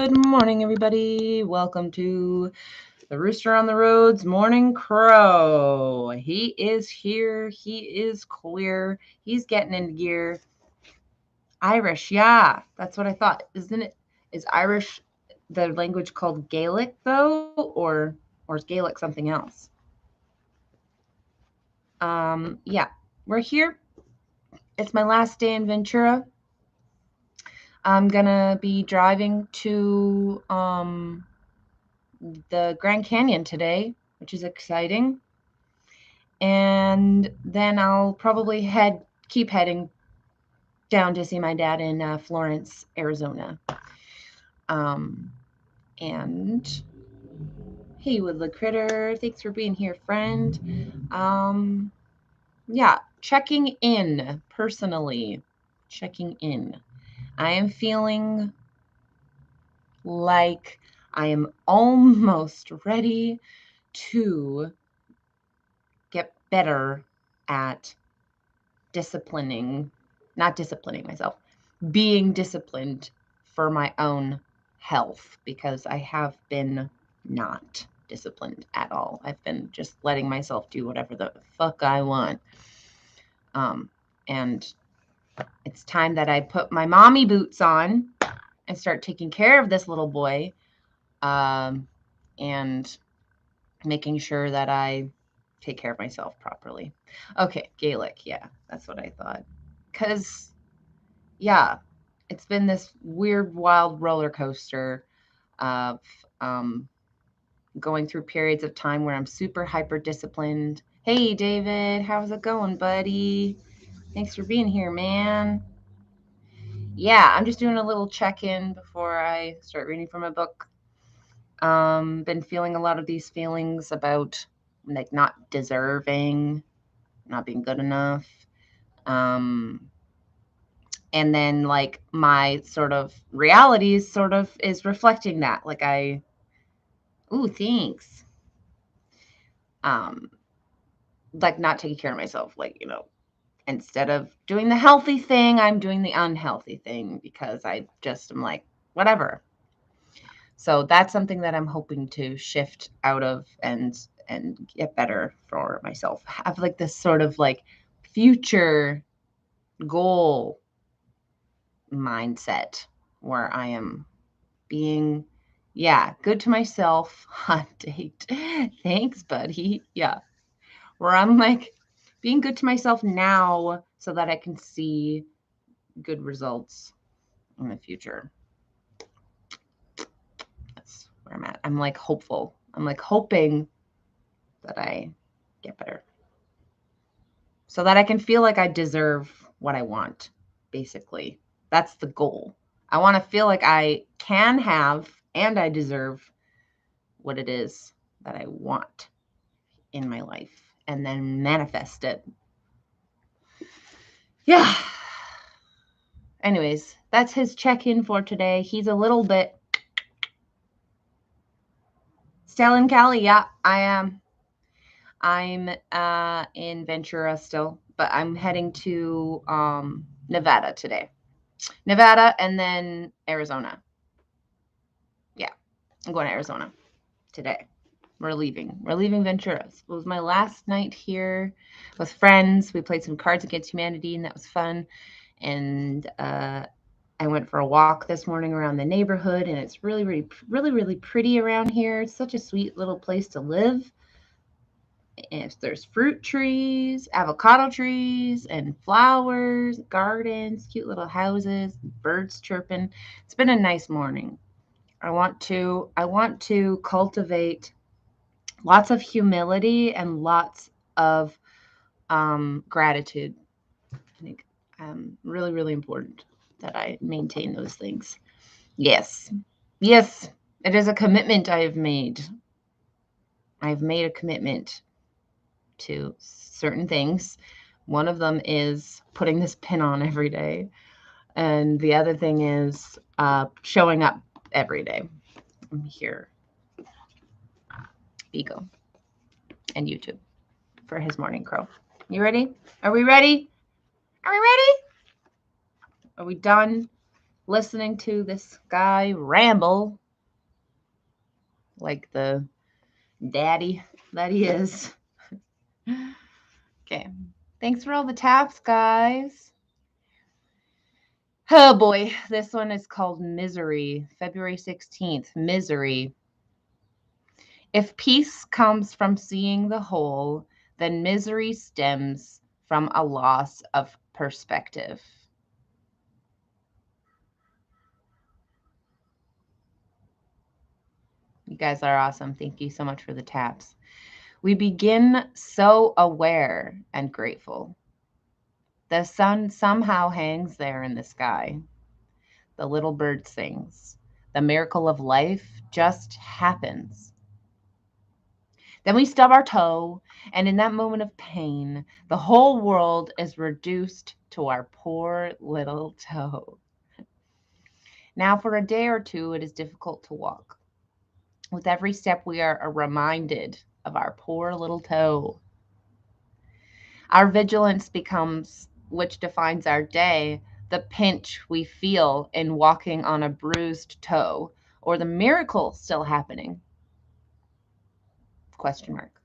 Good morning, everybody. Welcome to the Rooster on the Road's Morning Crow. He is here. He is clear. He's getting into gear. Irish, yeah, that's what I thought. Isn't it? Is Irish the language called Gaelic, though, or is Gaelic something else? Yeah, we're here. It's my last day in Ventura. I'm gonna be driving to the Grand Canyon today, which is exciting. And then I'll probably keep heading down to see my dad in Florence, Arizona. And hey, Woodland Critter, thanks for being here, friend. Yeah, checking in personally. Checking in. I am feeling like I am almost ready to get better at not disciplining myself, being disciplined for my own health, because I have been not disciplined at all. I've been just letting myself do whatever the fuck I want. And it's time that I put my mommy boots on and start taking care of this little boy, and making sure that I take care of myself properly. Okay, Gaelic, yeah, that's what I thought. Because, yeah, it's been this weird, wild roller coaster of going through periods of time where I'm super hyper disciplined. Hey, David, how's it going, buddy? Thanks for being here, man. Yeah, I'm just doing a little check-in before I start reading from a book. Been feeling a lot of these feelings about like not deserving, not being good enough. And then like my sort of reality is reflecting that. Like ooh, thanks. Like not taking care of myself, like, instead of doing the healthy thing, I'm doing the unhealthy thing because I just am like, whatever. So that's something that I'm hoping to shift out of and get better for myself. Have like this sort of like future goal mindset where I am being, good to myself. Hot date. Thanks, buddy. Yeah. Where I'm like being good to myself now so that I can see good results in the future. That's where I'm at. I'm like hopeful. I'm like hoping that I get better so that I can feel like I deserve what I want, basically. That's the goal. I want to feel like I can have and I deserve what it is that I want in my life and then manifest it. Yeah. Anyways, that's his check-in for today. He's a little bit still in Cali. Yeah, I am. I'm in Ventura still, but I'm heading to Nevada today. Nevada and then Arizona. Yeah, I'm going to Arizona today. We're leaving. We're leaving Ventura. It was my last night here with friends. We played some Cards Against Humanity, and that was fun. And I went for a walk this morning around the neighborhood, and it's really, really, really, really pretty around here. It's such a sweet little place to live. And there's fruit trees, avocado trees, and flowers, gardens, cute little houses, birds chirping. It's been a nice morning. I want to cultivate lots of humility and lots of gratitude. I think really, really important that I maintain those things. Yes, it is a commitment I have made. I've made a commitment to certain things. One of them is putting this pin on every day. And the other thing is showing up every day. I'm here. Ego and YouTube for his morning crow. You ready? Are we ready? Are we ready? Are we done? listening to this guy ramble like the daddy that he is. Okay. Thanks for all the taps, guys. Oh boy, this one is called Misery, February 16th. Misery. If peace comes from seeing the whole, then misery stems from a loss of perspective. You guys are awesome. Thank you so much for the taps. We begin so aware and grateful. The sun somehow hangs there in the sky. The little bird sings. The miracle of life just happens. Then we stub our toe, and in that moment of pain, the whole world is reduced to our poor little toe. Now, for a day or two, it is difficult to walk. With every step, we are reminded of our poor little toe. Our vigilance becomes, which defines our day, the pinch we feel in walking on a bruised toe, or the miracle still happening? Question mark.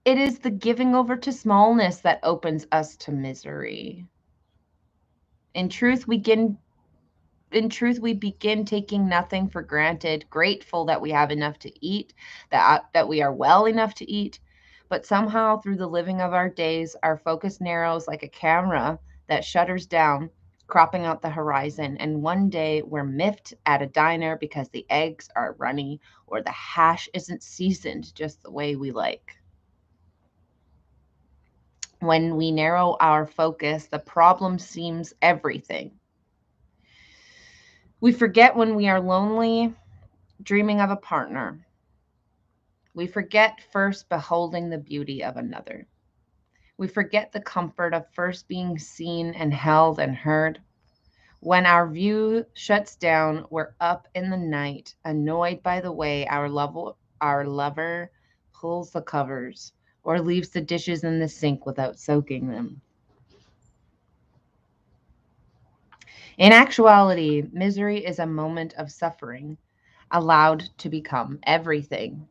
It is the giving over to smallness that opens us to misery. In truth, we begin taking nothing for granted, grateful that we have enough to eat, that we are well enough to eat. But somehow, through the living of our days, our focus narrows like a camera that shutters down, cropping out the horizon. And one day, we're miffed at a diner because the eggs are runny or the hash isn't seasoned just the way we like. When we narrow our focus, the problem seems everything. We forget when we are lonely, dreaming of a partner. We forget first beholding the beauty of another. We forget the comfort of first being seen and held and heard. When our view shuts down, we're up in the night, annoyed by the way our lover pulls the covers or leaves the dishes in the sink without soaking them. In actuality, misery is a moment of suffering allowed to become everything.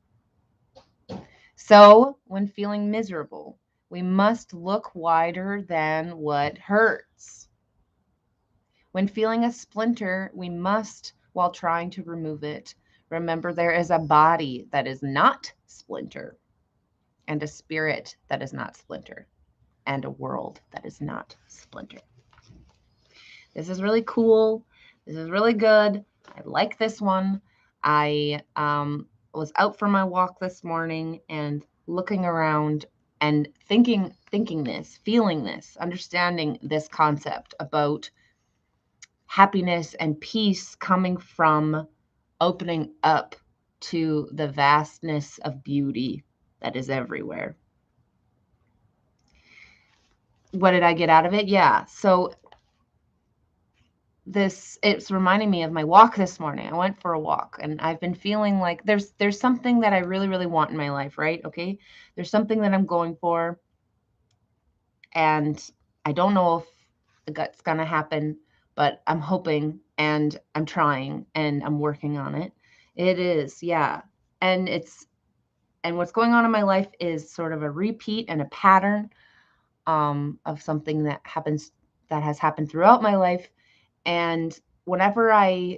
So, when feeling miserable, we must look wider than what hurts. When feeling a splinter, we must, while trying to remove it, remember there is a body that is not splinter, and a spirit that is not splinter, and a world that is not splinter. This is really cool. This is really good. I like this one. I was out for my walk this morning and looking around and thinking this, feeling this, understanding this concept about happiness and peace coming from opening up to the vastness of beauty that is everywhere. What did I get out of it? Yeah. So it's reminding me of my walk this morning. I went for a walk and I've been feeling like there's something that I really, really want in my life, right? Okay. There's something that I'm going for and I don't know if that's gonna happen, but I'm hoping and I'm trying and I'm working on it. It is, yeah. And what's going on in my life is sort of a repeat and a pattern of something that has happened throughout my life. And whenever I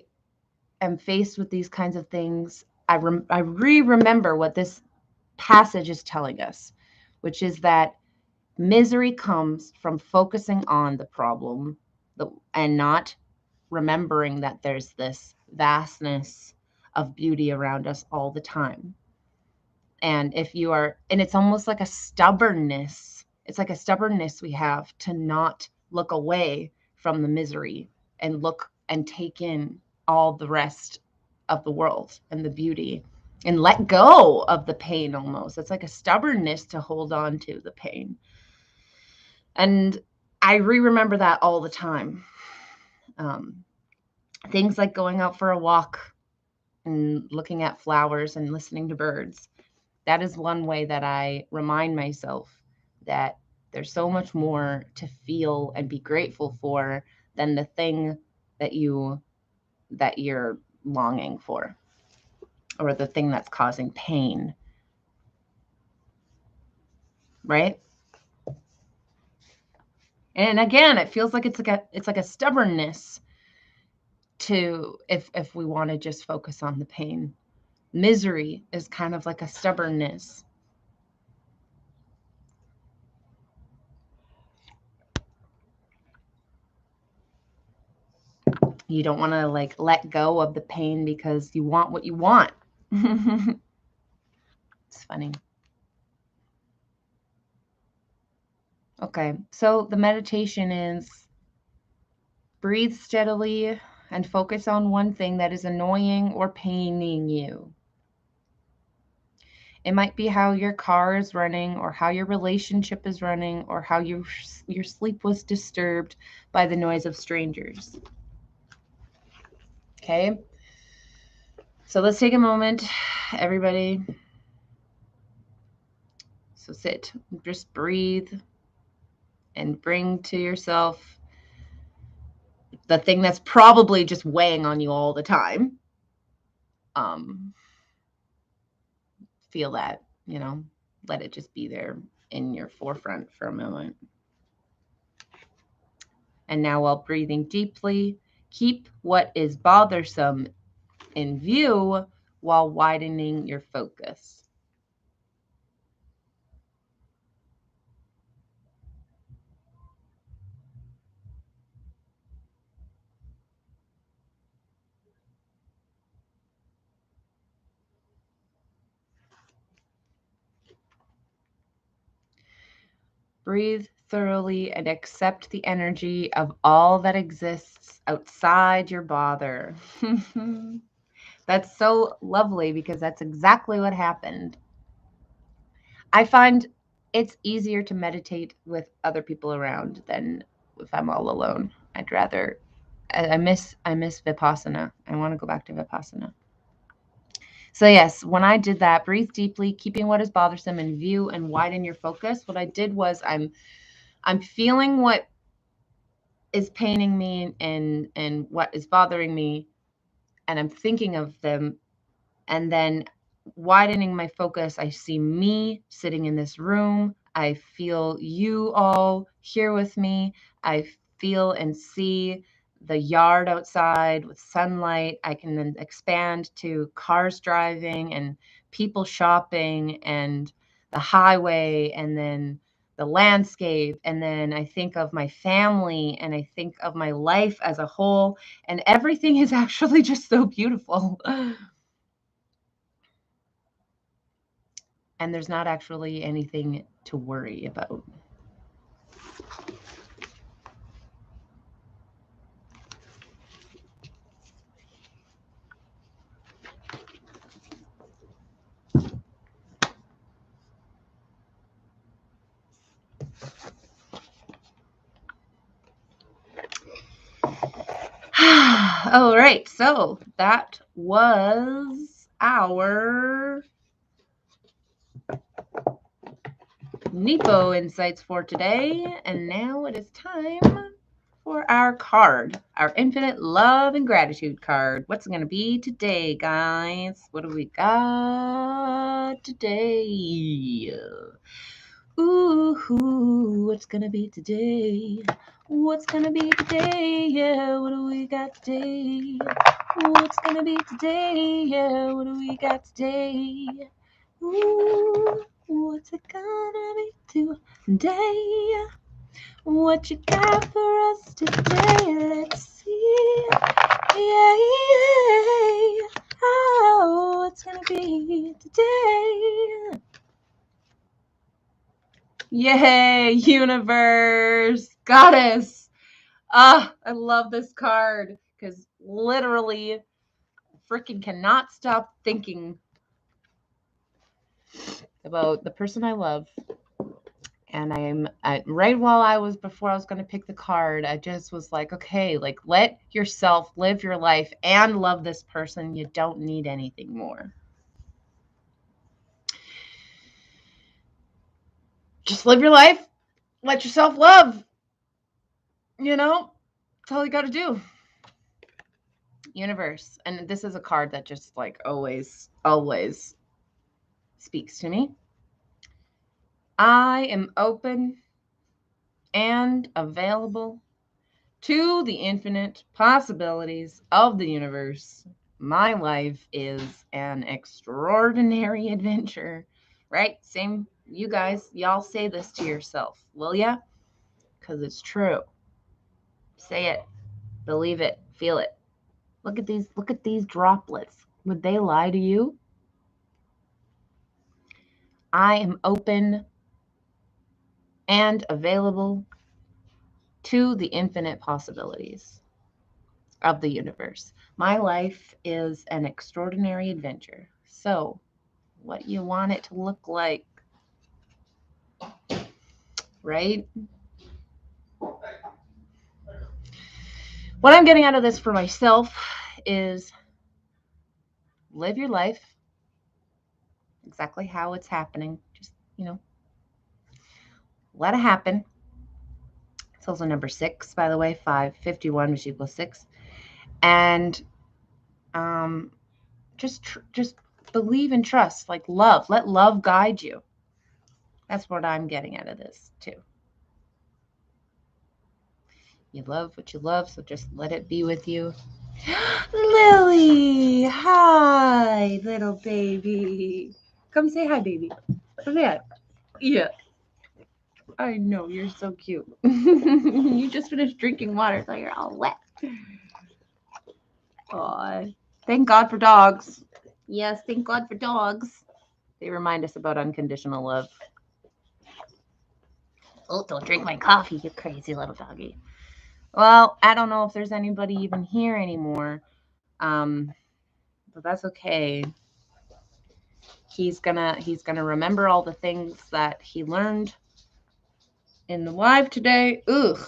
am faced with these kinds of things, I remember what this passage is telling us, which is that misery comes from focusing on the problem and not remembering that there's this vastness of beauty around us all the time. And it's almost like a stubbornness. It's like a stubbornness we have to not look away from the misery and look and take in all the rest of the world and the beauty and let go of the pain almost. It's like a stubbornness to hold on to the pain. And I remember that all the time. Things like going out for a walk and looking at flowers and listening to birds. That is one way that I remind myself that there's so much more to feel and be grateful for than the thing that you're longing for, or the thing that's causing pain, right? And again, it feels like it's like a stubbornness to, if we want to just focus on the pain. Misery is kind of like a stubbornness. You don't want to like let go of the pain because you want what you want. It's funny. Okay, so the meditation is breathe steadily and focus on one thing that is annoying or paining you. It might be how your car is running, or how your relationship is running, or how your sleep was disturbed by the noise of strangers. Okay? So let's take a moment, everybody. So sit, just breathe, and bring to yourself the thing that's probably just weighing on you all the time. Feel that, let it just be there in your forefront for a moment. And now, while breathing deeply, keep what is bothersome in view while widening your focus. Breathe thoroughly and accept the energy of all that exists outside your bother. That's so lovely, because that's exactly what happened. I find it's easier to meditate with other people around than if I'm all alone. I miss Vipassana. I want to go back to Vipassana. So yes, when I did that, breathe deeply, keeping what is bothersome in view and widen your focus. What I did was I'm feeling what is paining me and what is bothering me, and I'm thinking of them, and then widening my focus, I see me sitting in this room. I feel you all here with me. I feel and see the yard outside with sunlight. I can then expand to cars driving and people shopping and the highway, and then the landscape. And then I think of my family, and I think of my life as a whole. And everything is actually just so beautiful. And there's not actually anything to worry about. All right, so that was our Nepo insights for today, and now it is time for our card, our infinite love and gratitude card. What's it going to be today, guys? What do we got today? Ooh, what's gonna be today? What's gonna be today? Yeah, what do we got today? What's gonna be today? Yeah, what do we got today? Ooh, what's it gonna be today? What you got for us today? Let's see. Yeah, yeah. Oh, what's gonna be today? Yay, universe, goddess. I love this card because literally freaking cannot stop thinking about the person I love. And right while before I was going to pick the card, I just was like, okay, like let yourself live your life and love this person. You don't need anything more. Just live your life. Let yourself love, That's all you got to do. Universe. And this is a card that just like always speaks to me. I am open and available to the infinite possibilities of the universe. My life is an extraordinary adventure. Right? Same, you guys, y'all say this to yourself, will ya? Because it's true. Say it, believe it, feel it. Look at these droplets. Would they lie to you? I am open and available to the infinite possibilities of the universe. My life is an extraordinary adventure. So, what you want it to look like, right? What I'm getting out of this for myself is live your life exactly how it's happening. Just, let it happen. It's also number 6, by the way, 551, which equals 6. And just believe and trust, like love. Let love guide you. That's what I'm getting out of this too. You love what you love, so just let it be with you. Lily, hi, little baby. Come say hi, baby. Come here. Yeah. I know, you're so cute. You just finished drinking water, so you're all wet. Aw. Thank God for dogs. Yes, thank God for dogs. They remind us about unconditional love. Oh, don't drink my coffee, you crazy little doggy. Well, I don't know if there's anybody even here anymore. But that's okay. He's gonna remember all the things that he learned in the live today. Ugh.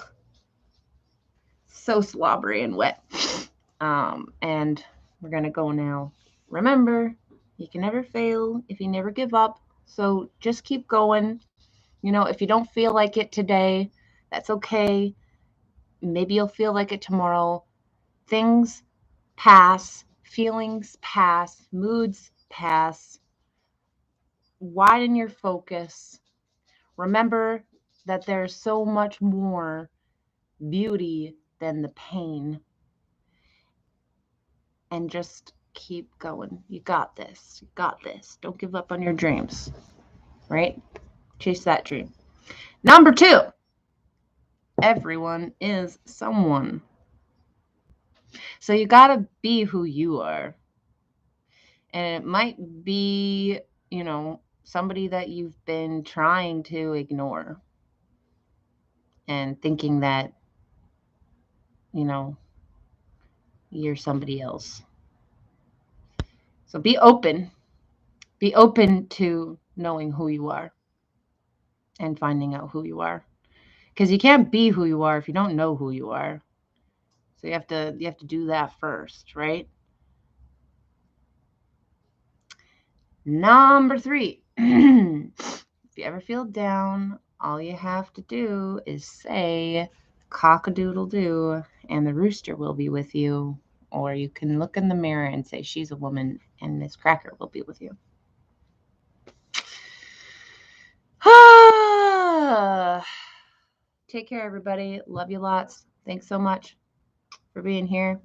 So slobbery and wet. And we're gonna go now. Remember, you can never fail if you never give up. So just keep going. If you don't feel like it today, that's okay. Maybe you'll feel like it tomorrow. Things pass, feelings pass, moods pass. Widen your focus. Remember that there's so much more beauty than the pain. And just keep going. You got this. You got this. Don't give up on your dreams. Right? Chase that dream. Number 2. Everyone is someone. So you got to be who you are. And it might be, somebody that you've been trying to ignore and thinking that, you're somebody else. So be open. Be open to knowing who you are and finding out who you are. Because you can't be who you are if you don't know who you are. So you have to do that first, right? Number 3. If you ever feel down, all you have to do is say cock-a-doodle-doo and the rooster will be with you. Or you can look in the mirror and say she's a woman and Miss Cracker will be with you. Take care, everybody. Love you lots. Thanks so much for being here.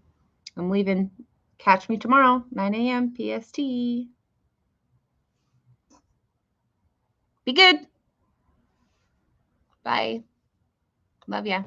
I'm leaving. Catch me tomorrow, 9 a.m. PST. Be good. Bye. Love ya.